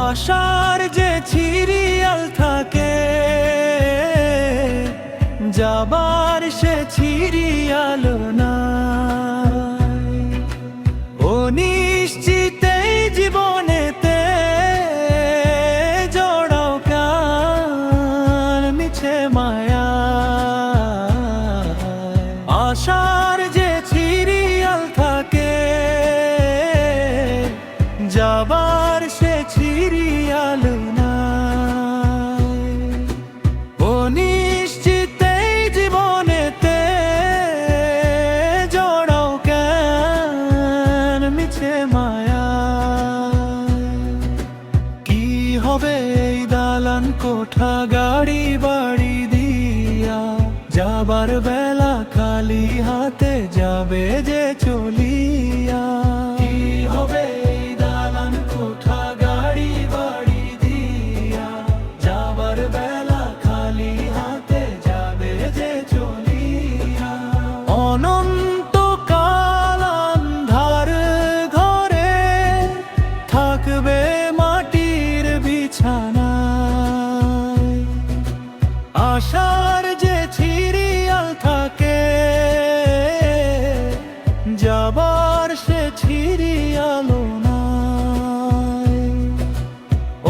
আশার যে সিরিয়াল থাকে, যাবার সে সিরিয়াল নাই। অনিশ্চিতে জীবনেতে জড়াও কার মিছে মায়া। আশার যে সিরিয়াল থাকে, যাবার সে সিরিয়াল নাই। অনিশ্চিতে জীবনেতে জড়াও কেন মিছে মায়া। কি হবে এই দালান কোঠা গাড়ি বাড়ি দিয়া, যাবার বেলা খালি হাতে যাবে যে চলিয়া। কি হবে এই দালান কোঠা গাড়ি বাড়ি দিয়া, যাবার বেলা খালি হাতে যাবে যে চলিয়া। অনন্তকাল আন্ধার ঘরে থাকবে মাটির বিছানায়। আশার যে সিরিয়াল থাকে, যাবার সে সিরিয়াল নাই।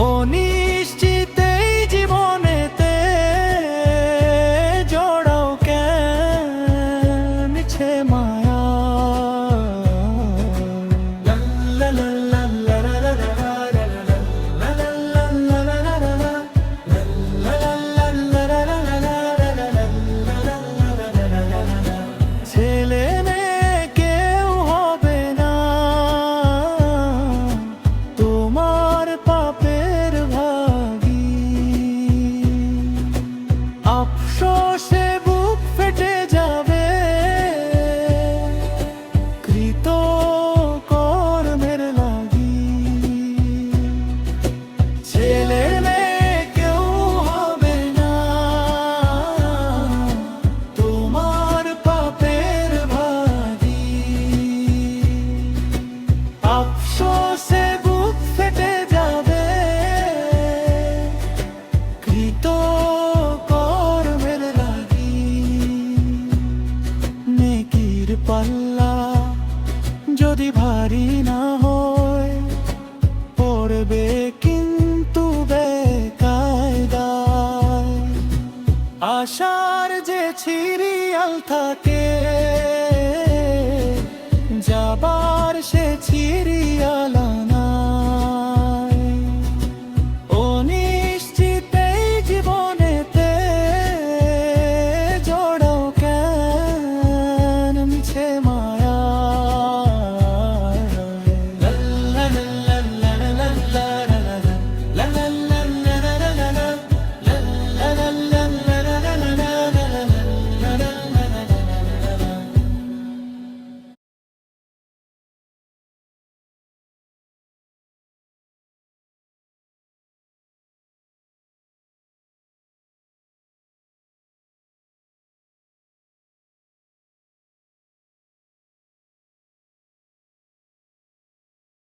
অনিশ্চিতে জীবনেতে জড়াও কেন মিছে মায়া। ছেলে মেয়ে কেউ হবে না তোমার পাপের ভাগী। আফসোসে বুক ফেটে যাবে কৃত কর্মের লাগি। ছেলে মেয়ে কেউ হবে না তোমার পাপের ভাগী। আফসোসে বুক ফেটে যাবে কৃত কর্মের লাগি। নেকির পাল্লা যদি ভারী না হয়, পড়বে কিন্তু বেকায়দায়। আশার যে সিরিয়াল থাকে, যাবার সে সিরিয়াল